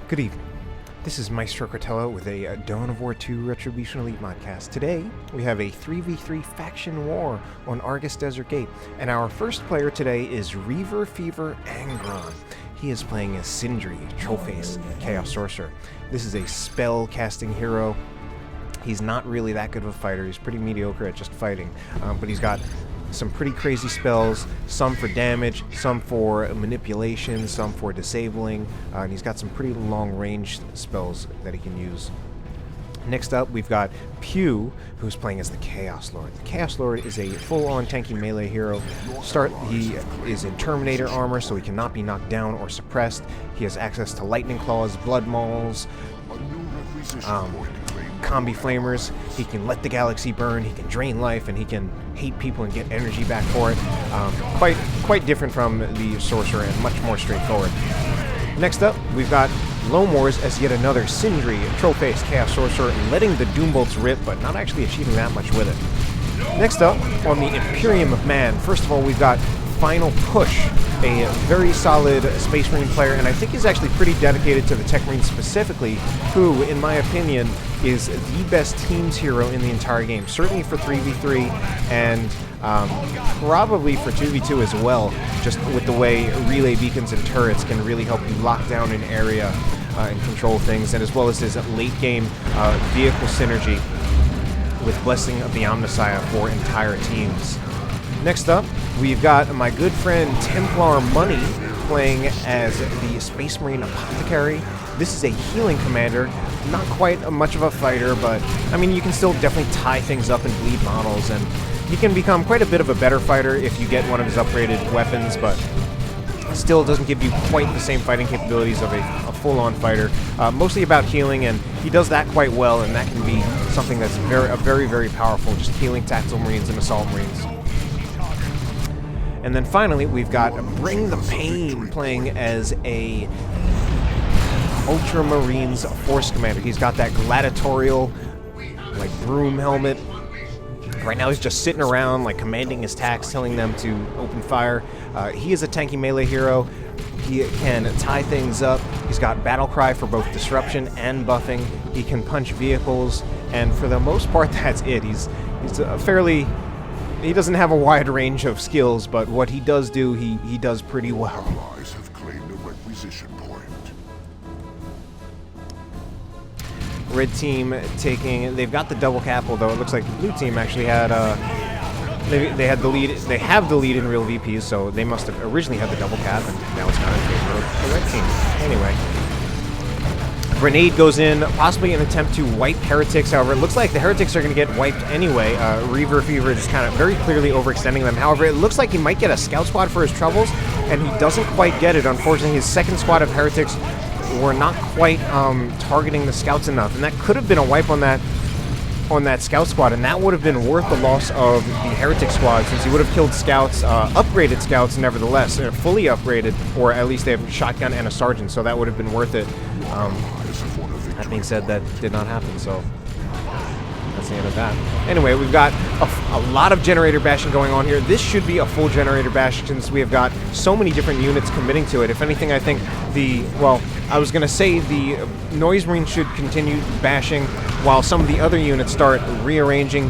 Good evening. This is Maestro Cortello with a Dawn of War 2 Retribution Elite modcast. Today, we have a 3v3 faction war on Argus Desert Gate, and our first player today is ReaverFeaver ANGRON. He is playing as Sindri, Trollface, Chaos Sorcerer. This is a spell-casting hero. He's not really that good of a fighter. He's pretty mediocre at just fighting, but he's got some pretty crazy spells, some for damage, some for manipulation, some for disabling, and he's got some pretty long-range spells that he can use. Next up, we've got Pew, who's playing as the Chaos Lord. The Chaos Lord is a full-on tanky melee hero. He is in Terminator armor, so he cannot be knocked down or suppressed. He has access to Lightning Claws, Blood Mauls, combi flamers. He can let the galaxy burn, he can drain life, and he can hate people and get energy back for it. Quite different from the Sorcerer and much more straightforward. Next up, we've got Lomors as yet another Sindri, Trollface, Chaos Sorcerer, letting the Doombolts rip, but not actually achieving that much with it. Next up, on the Imperium of Man, first of all, we've got Final Push, a very solid Space Marine player, and I think he's actually pretty dedicated to the Techmarine specifically, who, in my opinion, is the best teams hero in the entire game. Certainly for 3v3, and probably for 2v2 as well, just with the way relay beacons and turrets can really help you lock down an area and control things, and as well as his late-game vehicle synergy with Blessing of the Omnissiah for entire teams. Next up, we've got my good friend Templar Money playing as the Space Marine Apothecary. This is a healing commander, not quite much of a fighter, but I mean, you can still definitely tie things up and bleed models, and he can become quite a bit of a better fighter if you get one of his upgraded weapons, but still doesn't give you quite the same fighting capabilities of a full-on fighter. Mostly about healing, and he does that quite well, and that can be something that's very powerful, just healing tactical marines and assault marines. And then finally, we've got Bring the Pain playing as a Ultramarines Force Commander. He's got that gladiatorial, like, broom helmet. Right now he's just sitting around, like, commanding his attacks, telling them to open fire. He is a tanky melee hero. He can tie things up. He's got Battle Cry for both disruption and buffing. He can punch vehicles, and for the most part, that's it. He's a fairly... He doesn't have a wide range of skills, but what he does do, he does pretty well. Allies have claimed a requisition point. Red team they've got the double cap, although it looks like the blue team actually had, they had the lead, they have the lead in real VPs, so they must have originally had the double cap, and now it's not in favor of the red team. Anyway. Grenade goes in, possibly an attempt to wipe heretics. However, it looks like the heretics are going to get wiped anyway. ReaverFeaver just kind of very clearly overextending them. However, it looks like he might get a scout squad for his troubles, and he doesn't quite get it. Unfortunately, his second squad of heretics were not quite targeting the scouts enough, and that could have been a wipe on that scout squad, and that would have been worth the loss of the heretic squad, since he would have killed scouts, upgraded scouts nevertheless, fully upgraded, or at least they have a shotgun and a sergeant, so that would have been worth it. That being said, that did not happen, so that's the end of that. Anyway, we've got a lot of generator bashing going on here. This should be a full generator bash, since we have got so many different units committing to it. If anything, I think I was going to say the Noise Marine should continue bashing, while some of the other units start rearranging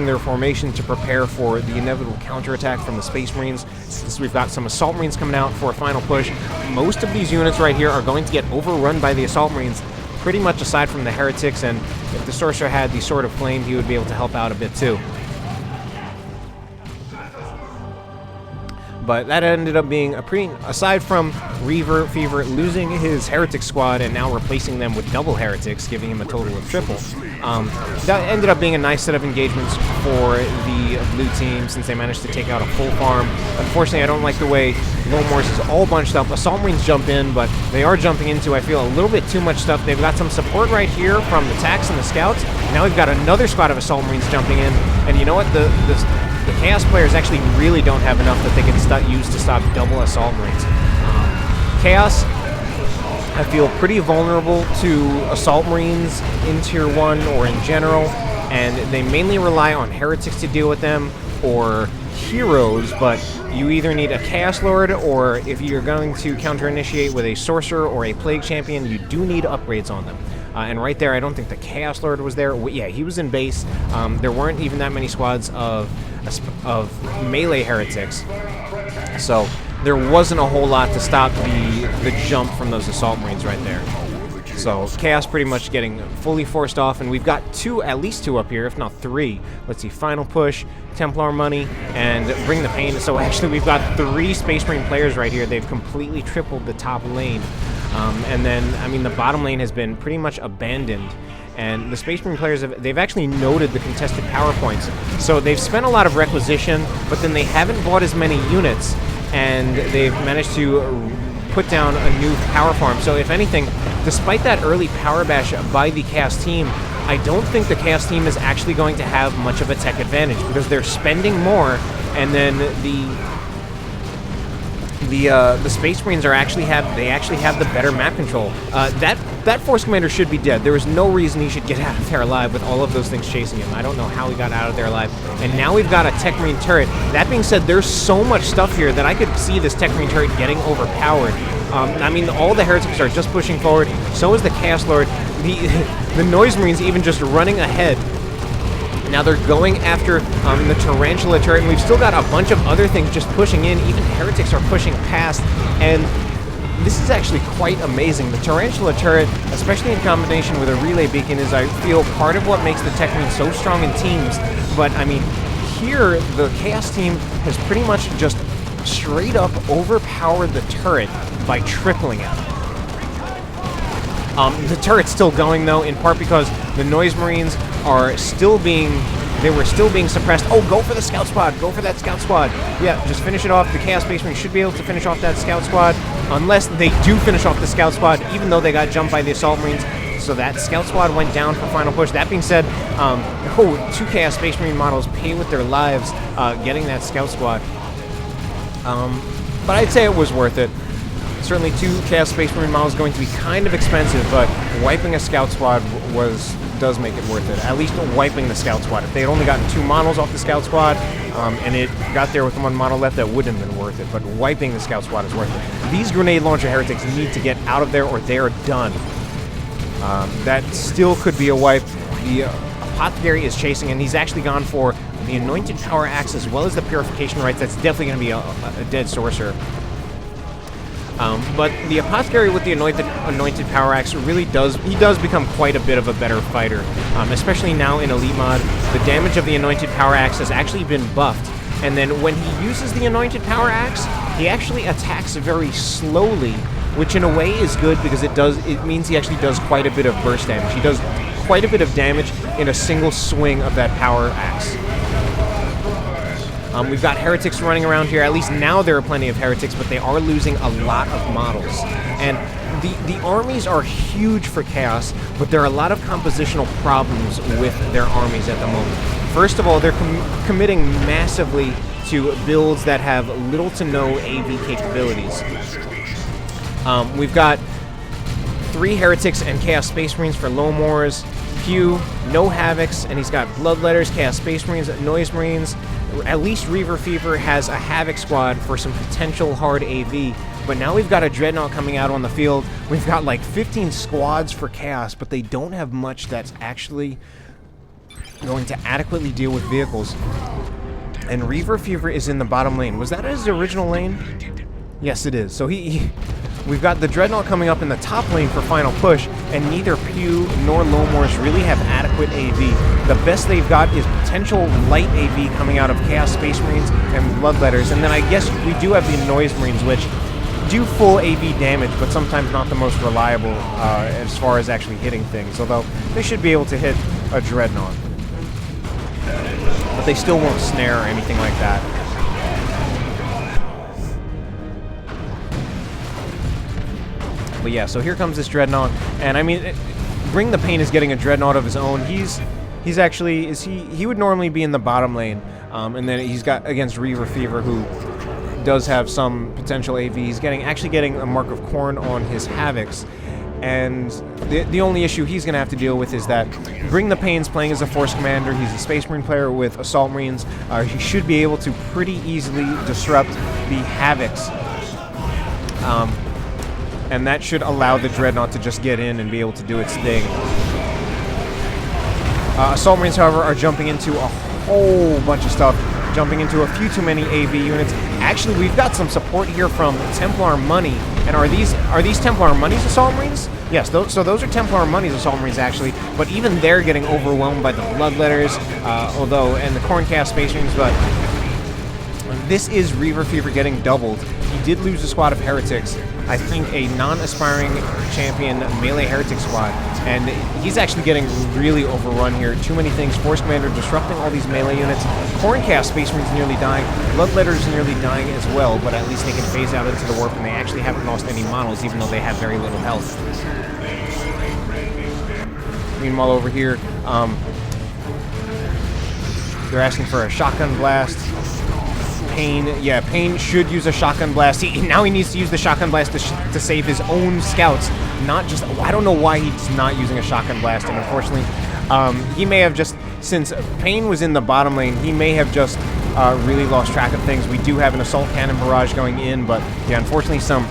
their formation to prepare for the inevitable counterattack from the Space Marines. Since we've got some Assault Marines coming out for a final push, most of these units right here are going to get overrun by the Assault Marines, pretty much aside from the heretics, and if the Sorcerer had the Sword of Flame, he would be able to help out a bit too. But that ended up being a pretty, aside from ReaverFeaver losing his heretic squad and now replacing them with double heretics, giving him a total of triple, that ended up being a nice set of engagements for the blue team, since they managed to take out a full farm. Unfortunately, I don't like the way Lomors is all bunched up. Assault Marines jump in, but they are jumping into, I feel, a little bit too much stuff. They've got some support right here from the Tax and the Scouts. Now we've got another squad of Assault Marines jumping in, and you know what? The Chaos players actually really don't have enough that they can use to stop double Assault Marines. Chaos, I feel, pretty vulnerable to Assault Marines in Tier 1 or in general, and they mainly rely on heretics to deal with them, or heroes, but you either need a Chaos Lord, or if you're going to counter-initiate with a Sorcerer or a Plague Champion, you do need upgrades on them. And right there, I don't think the Chaos Lord was there. Yeah, he was in base. There weren't even that many squads of melee heretics, so there wasn't a whole lot to stop the jump from those Assault Marines right there. So Chaos pretty much getting fully forced off, and we've got at least two up here, if not three. Let's see, Final Push, Templar Money, and Bring the Pain. So actually we've got 3 Space Marine players right here. They've completely tripled the top lane. And then, I mean, the bottom lane has been pretty much abandoned. And the Space Marine players, they've actually noted the contested power points. So they've spent a lot of requisition, but then they haven't bought as many units, and they've managed to put down a new power farm. So if anything, despite that early power bash by the Chaos team, I don't think the Chaos team is actually going to have much of a tech advantage, because they're spending more, and then the Space Marines actually have the better map control. That Force Commander should be dead. There is no reason he should get out of there alive with all of those things chasing him. I don't know how he got out of there alive. And now we've got a Techmarine turret. That being said, there's so much stuff here that I could see this Techmarine turret getting overpowered. I mean, all the heretics are just pushing forward. So is the Chaos Lord. The Noise Marines even just running ahead. Now they're going after the Tarantula turret, and we've still got a bunch of other things just pushing in. Even heretics are pushing past, and this is actually quite amazing. The Tarantula turret, especially in combination with a relay beacon, is, I feel, part of what makes the Techmarine so strong in teams. But, I mean, here, the Chaos team has pretty much just straight up overpowered the turret by tripling it. The turret's still going, though, in part because the Noise Marines are still being suppressed. Oh, go for the Scout Squad. Go for that Scout Squad. Yeah, just finish it off. The Chaos Space Marines should be able to finish off that Scout Squad, unless they do finish off the Scout Squad, even though they got jumped by the Assault Marines. So that Scout Squad went down for Final Push. That being said, 2 Chaos Space Marine models pay with their lives getting that Scout Squad. But I'd say it was worth it. Certainly 2 Chaos Space Marine models going to be kind of expensive, but wiping a Scout Squad does make it worth it. At least wiping the Scout Squad. If they had only gotten 2 models off the Scout Squad, and it got there with 1 model left, that wouldn't have been worth it. But wiping the Scout Squad is worth it. These grenade launcher heretics need to get out of there, or they're done. That still could be a wipe. The Apothecary is chasing, and he's actually gone for the Anointed Power Axe as well as the Purification Rites. That's definitely going to be a dead Sorcerer. But the Apothecary with the Anointed Power Axe really does become quite a bit of a better fighter, especially now in Elite Mod. The damage of the Anointed Power Axe has actually been buffed, and then when he uses the Anointed Power Axe, he actually attacks very slowly, which in a way is good because it means he actually does quite a bit of burst damage. He does quite a bit of damage in a single swing of that Power Axe. We've got heretics running around here. At least now there are plenty of heretics, but they are losing a lot of models. And the armies are huge for Chaos, but there are a lot of compositional problems with their armies at the moment. First of all, they're committing massively to builds that have little to no AV capabilities. We've got 3 heretics and Chaos Space Marines for Lomors, Pew, no Havocs, and he's got Bloodletters, Chaos Space Marines, Noise Marines. At least ReaverFeaver has a Havoc squad for some potential hard AV, but now we've got a Dreadnought coming out on the field. We've got like 15 squads for Chaos, but they don't have much that's actually going to adequately deal with vehicles. And ReaverFeaver is in the bottom lane. Was that his original lane? Yes, it is. So we've got the Dreadnought coming up in the top lane for Final Push, and neither Pew nor Lomors really have adequate AV. The best they've got is potential light AV coming out of Chaos Space Marines and Bloodletters, and then I guess we do have the Noise Marines, which do full AV damage, but sometimes not the most reliable as far as actually hitting things, although they should be able to hit a Dreadnought. But they still won't snare or anything like that. But yeah, so here comes this Dreadnought, and I mean, Bring the Pain is getting a Dreadnought of his own. He's actually, he would normally be in the bottom lane, and then he's got against ReaverFeaver, who does have some potential AV. He's actually getting a Mark of Corn on his Havocs, And the only issue he's going to have to deal with is that Bring the Pain's playing as a Force Commander. He's a Space Marine player with Assault Marines. He should be able to pretty easily disrupt the Havocs. And that should allow the Dreadnought to just get in and be able to do its thing. Assault Marines, however, are jumping into a whole bunch of stuff. Jumping into a few too many AV units. Actually, we've got some support here from Templar Money. And are these Templar Money's Assault Marines? Yes, so those are Templar Money's Assault Marines, actually. But even they're getting overwhelmed by the Bloodletters, and the Corncast Space Marines, but this is ReaverFeaver getting doubled. He did lose a squad of Heretics. I think a non-aspiring champion melee Heretic squad. And he's actually getting really overrun here. Too many things. Force Commander disrupting all these melee units. Corncast Space Marines nearly dying. Bloodletters nearly dying as well, but at least they can phase out into the warp and they actually haven't lost any models, even though they have very little health. Meanwhile, over here, they're asking for a shotgun blast. Pain should use a shotgun blast. Now he needs to use the shotgun blast to save his own scouts. Not just, I don't know why he's not using a shotgun blast, and unfortunately, he may have just, since Pain was in the bottom lane, he may have just really lost track of things. We do have an assault cannon barrage going in, but yeah, unfortunately some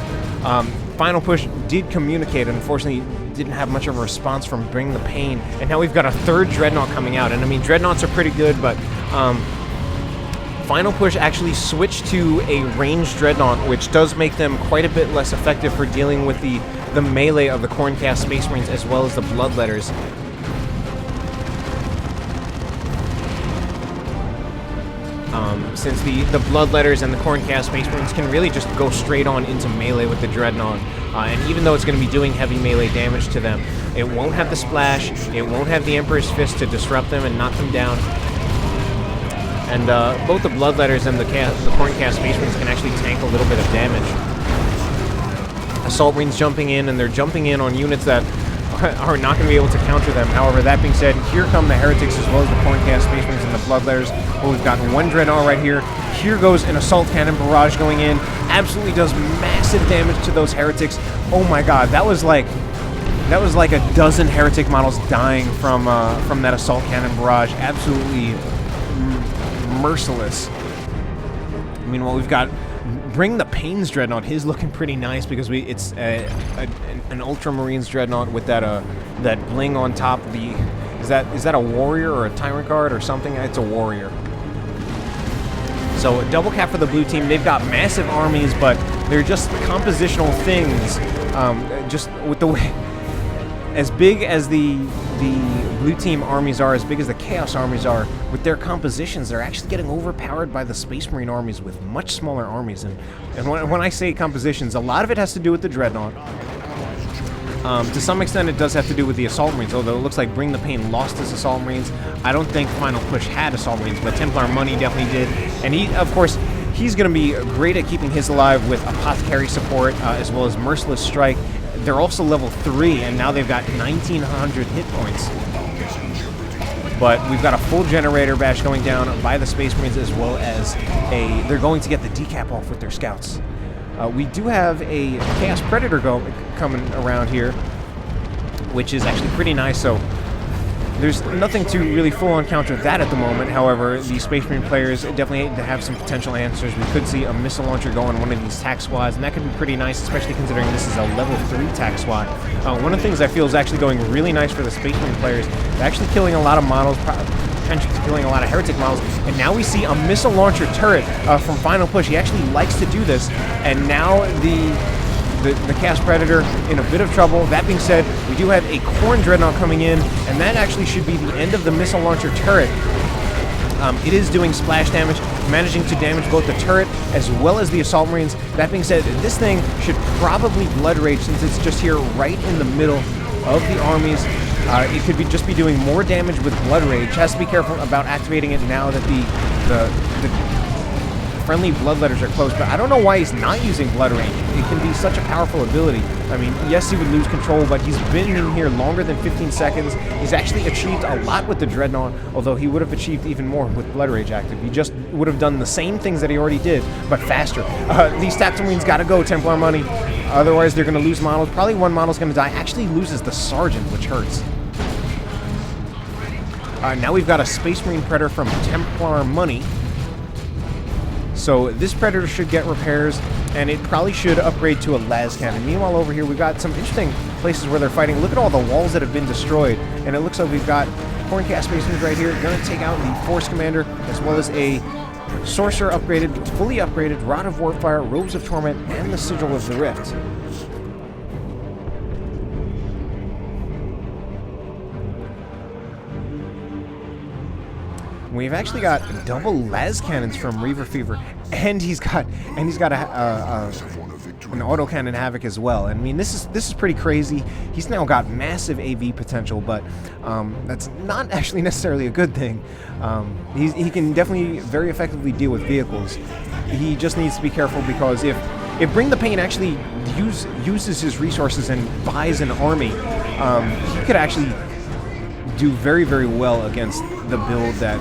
Final Push did communicate, and unfortunately didn't have much of a response from Bring the Pain. And now we've got a third Dreadnought coming out, and I mean, Dreadnoughts are pretty good, but Final Push actually switched to a ranged Dreadnought, which does make them quite a bit less effective for dealing with the melee of the Corncast Space Marines as well as the Bloodletters. Since the Bloodletters and the Corncast Space Marines can really just go straight on into melee with the Dreadnought. And even though it's going to be doing heavy melee damage to them, it won't have the splash, it won't have the Emperor's Fist to disrupt them and knock them down. And both the Bloodletters and the Corncast Space Marines can actually tank a little bit of damage. Assault Marines jumping in, and they're jumping in on units that are not going to be able to counter them. However, that being said, here come the Heretics as well as the Corncast Space Marines and the Bloodletters. Well, we've got one Dreadnought right here. Here goes an Assault Cannon barrage going in. Absolutely does massive damage to those Heretics. Oh my god, that was like a dozen Heretic models dying from that Assault Cannon barrage. Absolutely merciless. Meanwhile, we've got Bring the Pain's Dreadnought. His looking pretty nice because it's an Ultramarines Dreadnought with that bling on top. Is that a warrior or a tyrant guard or something? It's a warrior. So double cap for the blue team. They've got massive armies, but they're just compositional things. Just with the way, as big as the blue team armies are, as big as the Chaos armies are, with their compositions, they're actually getting overpowered by the Space Marine armies with much smaller armies. And when I say compositions, a lot of it has to do with the Dreadnought. To some extent, it does have to do with the Assault Marines, although it looks like Bring the Pain lost his Assault Marines. I don't think Final Push had Assault Marines, but Templar Money definitely did. And he, of course, he's going to be great at keeping his alive with Apothecary support, as well as Merciless Strike. They're also level 3, and now they've got 1,900 hit points. But we've got a full generator bash going down by the Space Marines, as well as they're going to get the decap off with their scouts. We do have a Chaos Predator coming around here, which is actually pretty nice, so there's nothing to really full-on counter that at the moment. However, the Space Marine players definitely have some potential answers. We could see a missile launcher go on one of these tac squads, and that could be pretty nice, especially considering this is a level 3 tac squad. One of the things I feel is actually going really nice for the Space Marine players. They're actually killing a lot of models, potentially killing a lot of Heretic models, and now we see a missile launcher turret from Final Push. He actually likes to do this, and now the Chaos Predator in a bit of trouble. That being said, we do have a Khorne Dreadnought coming in, and that actually should be the end of the missile launcher turret. It is doing splash damage, managing to damage both the turret as well as the Assault Marines. That being said, this thing should probably Blood Rage since it's just here right in the middle of the armies. It could just be doing more damage with Blood Rage. Has to be careful about activating it now that the friendly bloodletters are close, but I don't know why he's not using Blood Range. It can be such a powerful ability. I mean, yes, he would lose control, but he's been in here longer than 15 seconds. He's actually achieved a lot with the Dreadnought, although he would have achieved even more with Blood Rage active. He just would have done the same things that he already did, but faster. These Techmarines gotta go, Templar money. Otherwise, they're gonna lose models. Probably one model's gonna die. Actually loses the Sergeant, which hurts. Now we've got a Space Marine Predator from Templar money. So this Predator should get repairs, and it probably should upgrade to a las cannon. Meanwhile, over here, we've got some interesting places where they're fighting. Look at all the walls that have been destroyed, and it looks like we've got Horncast Space Marines right here. Going to take out the Force Commander, as well as a Sorcerer upgraded, fully upgraded, Rod of Warfire, Robes of Torment, and the Sigil of the Rift. We've actually got double las cannons from ReaverFeaver, and he's got an autocannon Havoc as well. And I mean, this is pretty crazy. He's now got massive AV potential, but that's not actually necessarily a good thing. He can definitely very effectively deal with vehicles. He just needs to be careful, because if Bring the Pain actually uses his resources and buys an army, he could actually do very, very well against the build that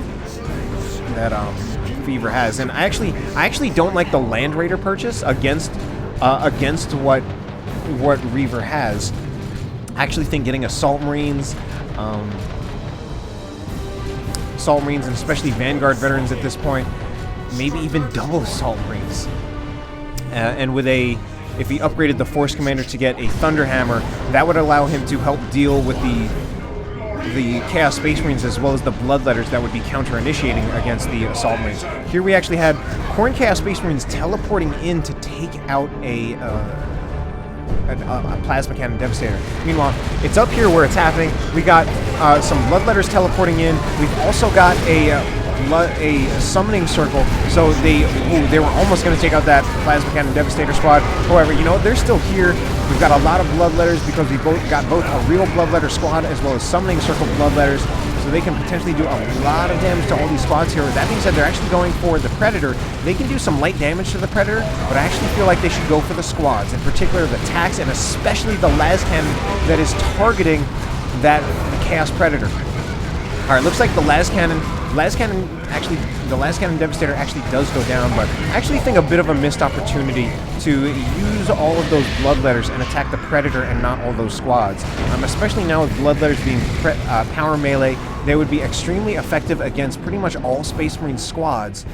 Feaver has. And I actually don't like the Land Raider purchase against what Reaver has. I actually think getting Assault Marines, and especially Vanguard veterans at this point, maybe even double Assault Marines. And with if he upgraded the Force Commander to get a Thunderhammer, that would allow him to help deal with the Chaos Space Marines, as well as the Bloodletters that would be counter-initiating against the Assault Marines. Here we actually had Khorne Chaos Space Marines teleporting in to take out a Plasma Cannon Devastator. Meanwhile, it's up here where it's happening. We got some Bloodletters teleporting in. We've also got a Summoning Circle, so they were almost going to take out that Plasma Cannon Devastator squad. However, you know, they're still here. We've got a lot of Bloodletters, because we got both a real Bloodletter squad as well as Summoning Circle Bloodletters, so they can potentially do a lot of damage to all these squads here. That being said, they're actually going for the Predator. They can do some light damage to the Predator, but I actually feel like they should go for the squads, in particular the TACs, and especially the las cannon that is targeting the Chaos Predator. Alright, looks like the las cannon Devastator actually does go down, but I actually think a bit of a missed opportunity to use all of those Bloodletters and attack the Predator and not all those squads. Especially now with Bloodletters being power melee, they would be extremely effective against pretty much all Space Marine squads,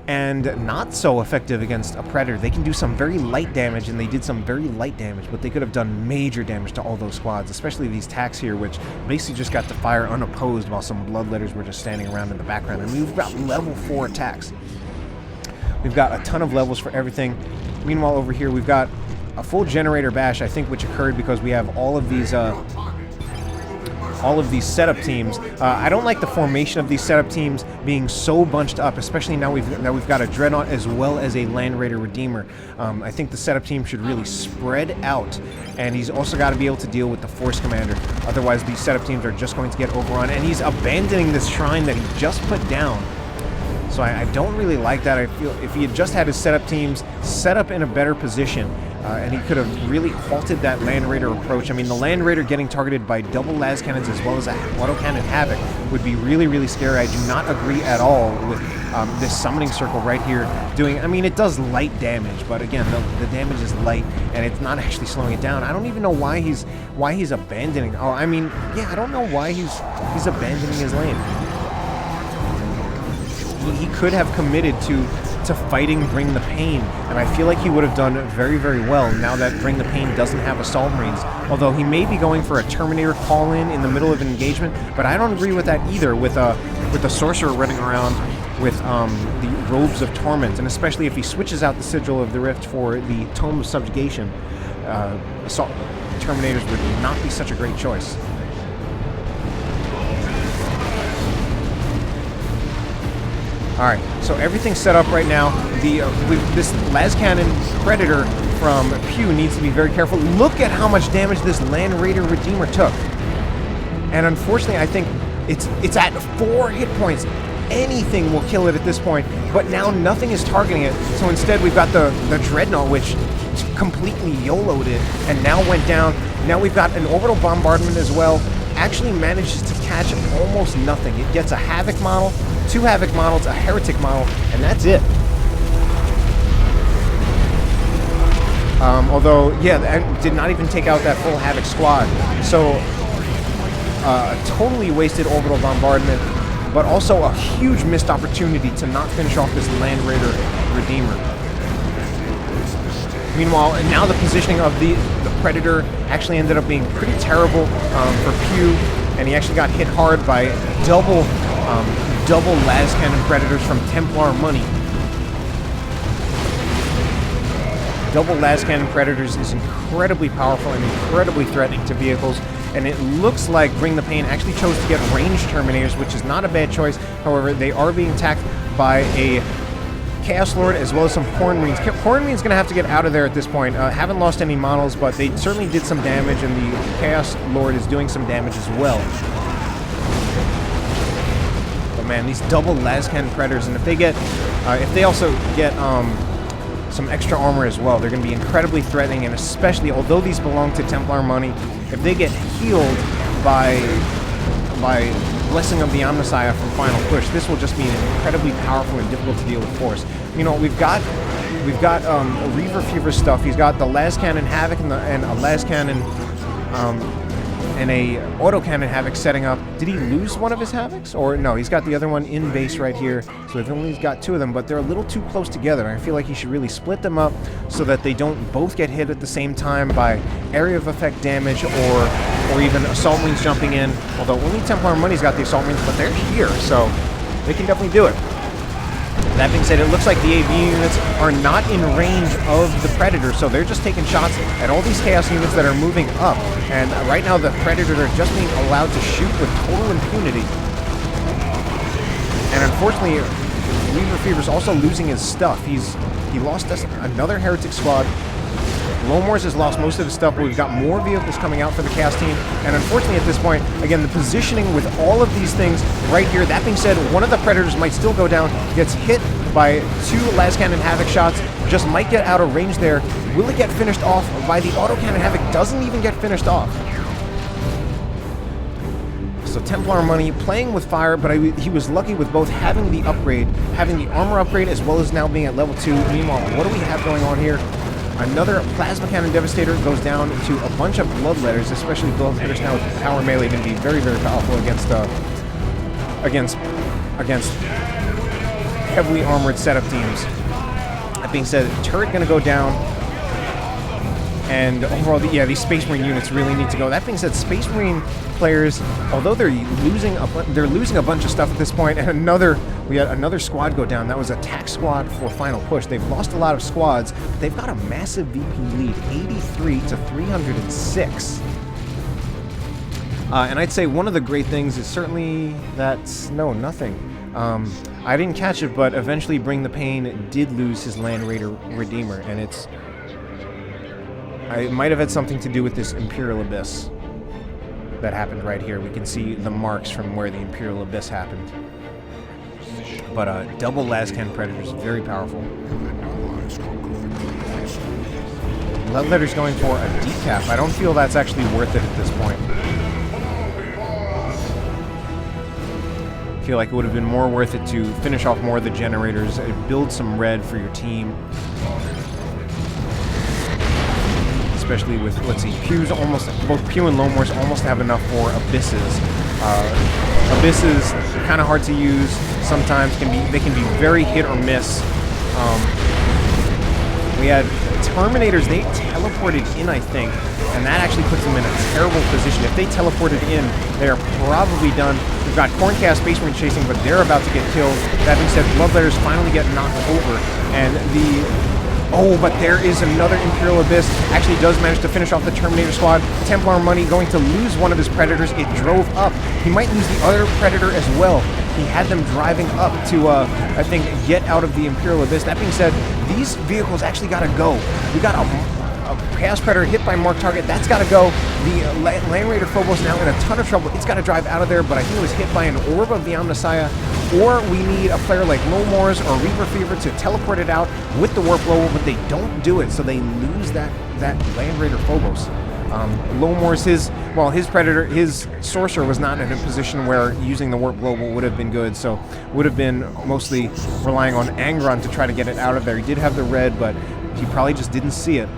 and not so effective against a Predator. They can do some very light damage, and they did some very light damage, but they could have done major damage to all those squads, especially these TACs here, which basically just got to fire unopposed while some Bloodletters were just standing around in the background. And we've got level 4 attacks. We've got a ton of levels for everything. Meanwhile, over here, we've got a full Generator Bash, I think, which occurred because we have all of these setup teams. I don't like the formation of these setup teams being so bunched up, especially now we've got a Dreadnought as well as a Land Raider Redeemer. I think the setup team should really spread out, and he's also got to be able to deal with the Force Commander. Otherwise, these setup teams are just going to get overrun, and he's abandoning this shrine that he just put down. So I don't really like that. I feel if he had just had his setup teams set up in a better position, and he could have really halted that Land Raider approach. I mean, the Land Raider getting targeted by double las cannons as well as a autocannon Havoc would be really, really scary. I do not agree at all with this Summoning Circle right here doing... I mean, it does light damage, but again, the damage is light, and it's not actually slowing it down. I don't even know why he's abandoning... Oh, I mean, yeah, I don't know why he's abandoning his lane. He could have committed to fighting Bring the Pain, and I feel like he would have done very, very well now that Bring the Pain doesn't have Assault Marines. Although he may be going for a Terminator call-in in the middle of an engagement, but I don't agree with that either, with the Sorcerer running around with the Robes of Torment, and especially if he switches out the Sigil of the Rift for the Tome of Subjugation, Assault Terminators would not be such a great choice. Alright, so everything's set up right now. This las cannon Predator from Pew needs to be very careful. Look at how much damage this Land Raider Redeemer took. And unfortunately, I think it's at 4 hit points. anything will kill it at this point, but now nothing is targeting it. So instead we've got the Dreadnought, which completely YOLO'd it and now went down. Now we've got an orbital bombardment as well. Actually manages to catch almost nothing. It gets a Havoc model, 2 Havoc models, a Heretic model, and that's it. Although, yeah, that did not even take out that full Havoc squad. So, a totally wasted orbital bombardment, but also a huge missed opportunity to not finish off this Land Raider Redeemer. Meanwhile, now the positioning of the Predator actually ended up being pretty terrible for Pew, and he actually got hit hard by double las cannon Predators from Templar money. Double las cannon Predators is incredibly powerful and incredibly threatening to vehicles, and it looks like Bring the Pain actually chose to get ranged Terminators, which is not a bad choice. However, they are being attacked by a Chaos Lord as well as some Corn Marines. Corn Marines going to have to get out of there at this point. Haven't lost any models, but they certainly did some damage, and the Chaos Lord is doing some damage as well. But man, these double las cannon Predators, and if they also get some extra armor as well, they're going to be incredibly threatening, and especially, although these belong to Templar money, if they get healed by Blessing of the Omnissiah from Final Push, this will just be an incredibly powerful and difficult to deal with force. You know, we've got ReaverFeaver stuff. He's got the las cannon Havoc and a las cannon and a autocannon Havoc setting up. Did he lose one of his Havocs? Or no, he's got the other one in base right here. So he's only got 2 of them, but they're a little too close together. I feel like he should really split them up so that they don't both get hit at the same time by area of effect damage or even Assault Marines jumping in. Although only Templar Money's got the Assault Marines, but they're here, so they can definitely do it. That being said, it looks like the AV units are not in range of the Predator, so they're just taking shots at all these Chaos units that are moving up. And right now the Predator are just being allowed to shoot with total impunity. And unfortunately, ReaverFeaver's also losing his stuff. He lost us another Heretic squad. Lomors has lost most of his stuff, but we've got more vehicles coming out for the Chaos team. And unfortunately at this point, again, the positioning with all of these things right here. That being said, one of the Predators might still go down, gets hit by 2 las cannon Havoc shots, just might get out of range there. Will it get finished off by the autocannon Havoc? Doesn't even get finished off. So Templar money playing with fire, but he was lucky with both having the upgrade, having the armor upgrade, as well as now being at level 2. Meanwhile, what do we have going on here? Another Plasma Cannon Devastator goes down to a bunch of Bloodletters, especially Bloodletters now with power melee going to be very, very powerful against heavily armored setup teams. That being said, turret going to go down, and overall, these Space Marine units really need to go. That being said, Space Marine players, although they're losing a bunch of stuff at this point, and we had another squad go down. That was Attack Squad for Final Push. They've lost a lot of squads, but they've got a massive VP lead, 83 to 306. And I'd say one of the great things is certainly that nothing. I didn't catch it, but eventually Bring the Pain did lose his Land Raider Redeemer, and it might have had something to do with this Imperial Abyss that happened right here. We can see the marks from where the Imperial Abyss happened. But double las cannon Predators, very powerful. Bloodletter's going for a decap. I don't feel that's actually worth it at this point. I feel like it would have been more worth it to finish off more of the generators, build some red for your team. Especially with, let's see, both Pew and Lomors almost have enough for Abysses. Abysses are kind of hard to use sometimes. They can be very hit or miss. We had Terminators, they teleported in, I think, and that actually puts them in a terrible position. If they teleported in, they are probably done. We've got Corncast Space Marine chasing, but they're about to get killed. That being said, Bloodletters finally get knocked over, and but there is another Imperial Abyss. Actually does manage to finish off the Terminator squad. Templar money going to lose one of his Predators. It drove up. He might lose the other Predator as well. He had them driving up to, I think, get out of the Imperial Abyss. That being said, these vehicles actually got to go. We got Chaos Predator hit by marked target. That's got to go. The Land Raider Phobos now in a ton of trouble. It's got to drive out of there, but I think it was hit by an Orb of the Omnissiah, or we need a player like Lomors or ReaverFeaver to teleport it out with the Warp Global, but they don't do it, so they lose that Land Raider Phobos. Lomors, his Sorcerer was not in a position where using the Warp Global would have been good, so would have been mostly relying on ANGRON to try to get it out of there. He did have the red, but he probably just didn't see it.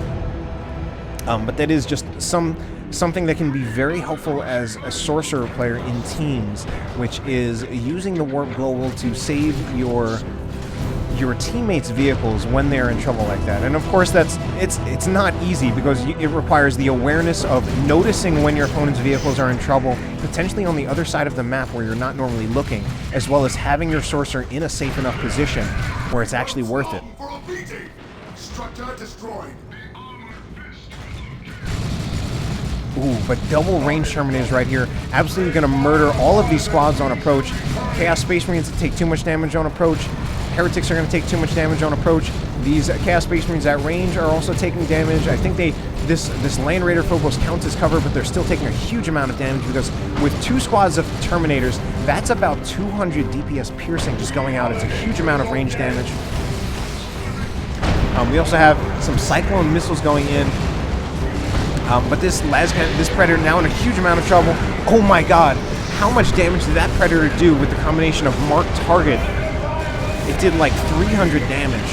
But that is just something that can be very helpful as a Sorcerer player in teams, which is using the Warp Global to save your teammates' vehicles when they're in trouble like that. And of course, it's not easy, because it requires the awareness of noticing when your opponent's vehicles are in trouble, potentially on the other side of the map where you're not normally looking, as well as having your Sorcerer in a safe enough position where it's actually worth it. Structure destroyed. Ooh, but double range Terminators right here. Absolutely going to murder all of these squads on approach. Chaos Space Marines take too much damage on approach. Heretics are going to take too much damage on approach. These Chaos Space Marines at range are also taking damage. I think this Land Raider Phobos counts as cover, but they're still taking a huge amount of damage, because with 2 squads of Terminators, that's about 200 DPS piercing just going out. It's a huge amount of range damage. We also have some Cyclone missiles going in. But this Predator now in a huge amount of trouble. Oh my god, how much damage did that Predator do with the combination of marked target? It did like 300 damage.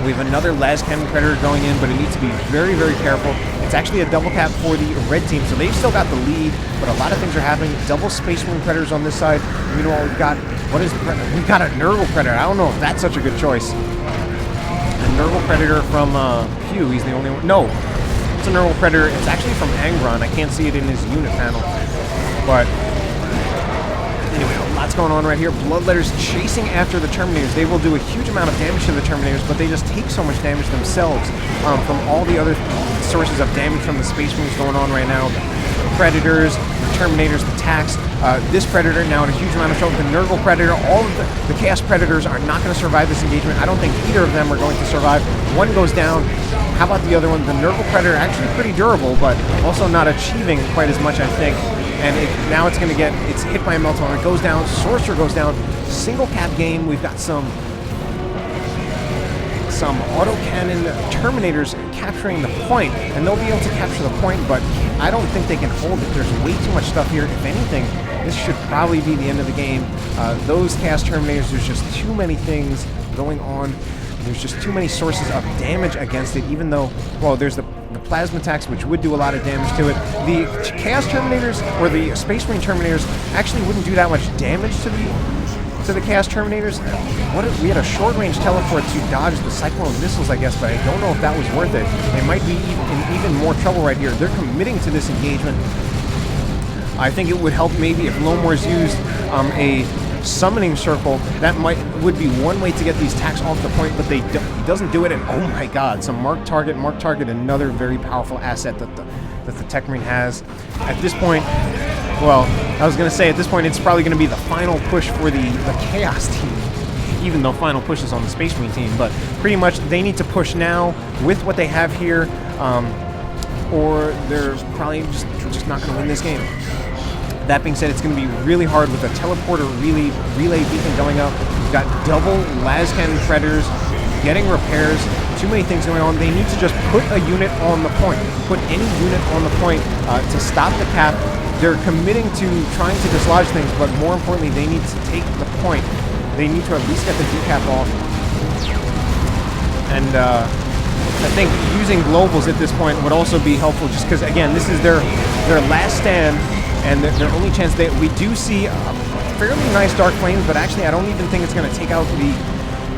We have another Lascannon Predator going in, but it needs to be very, very careful. It's actually a double cap for the red team, so they've still got the lead, but a lot of things are happening. Double Space Marine Predators on this side. Meanwhile, we've got, we've got a Nurgle Predator. I don't know if that's such a good choice. A Nurgle Predator from Pew, he's the only one. No, it's a Nurgle Predator. It's actually from ANGRON. I can't see it in his unit panel. But anyway, lots going on right here. Bloodletters chasing after the Terminators. They will do a huge amount of damage to the Terminators, but they just take so much damage themselves from all the other sources of damage from the Space Marines going on right now. The Predators, the Terminators, the Tax. This Predator now in a huge amount of trouble. The Nurgle Predator, all of the Chaos Predators are not going to survive this engagement. I don't think either of them are going to survive. One goes down. How about the other one? The Nurgle Predator, actually pretty durable, but also not achieving quite as much, I think. And now it's going to get, it's hit by a Meltdown. It goes down. Sorcerer goes down. Single cap game. We've got some autocannon Terminators capturing the point, and they'll be able to capture the point, but I don't think they can hold it. There's way too much stuff here. If anything, this should probably be the end of the game. Those Chaos Terminators, there's just too many things going on. There's just too many sources of damage against it, even though, well, there's the plasma attacks, which would do a lot of damage to it. The Chaos Terminators, or the Space Marine Terminators, actually wouldn't do that much damage to the Chaos Terminators. We had a short-range teleport to dodge the Cyclone missiles, I guess, but I don't know if that was worth it. They might be in even more trouble right here. They're committing to this engagement. I think it would help maybe if Lomors used a summoning circle. That would be one way to get these attacks off the point, but he doesn't do it. And oh my god, some marked target, another very powerful asset that the Techmarine has. At this point, well, I was going to say at this point it's probably going to be the final push for the Chaos team, even though final push is on the Space Marine team, but pretty much they need to push now with what they have here, or they're probably just not going to win this game. That being said, it's going to be really hard with a teleporter relay beacon going up. We've got double Lascannon Predators getting repairs. Too many things going on. They need to just put a unit on the point. Put any unit on the point to stop the cap. They're committing to trying to dislodge things, but more importantly, they need to take the point. They need to at least get the decap off. And I think using globals at this point would also be helpful, just because, again, this is their last stand. And their only chance, we do see fairly nice Dark Flames, but actually I don't even think it's going to take out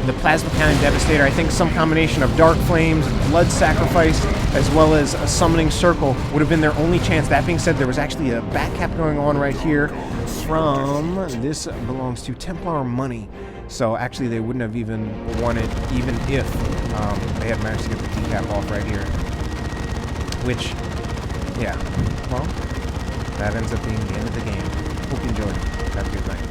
the Plasma Cannon Devastator. I think some combination of Dark Flames, Blood Sacrifice, as well as a Summoning Circle would have been their only chance. That being said, there was actually a back cap going on right here from, this belongs to Templar money. So actually they wouldn't have even won it, even if they had managed to get the decap off right here. Which, yeah, well, that ends up being the end of the game. Hope you enjoyed. Have a good night.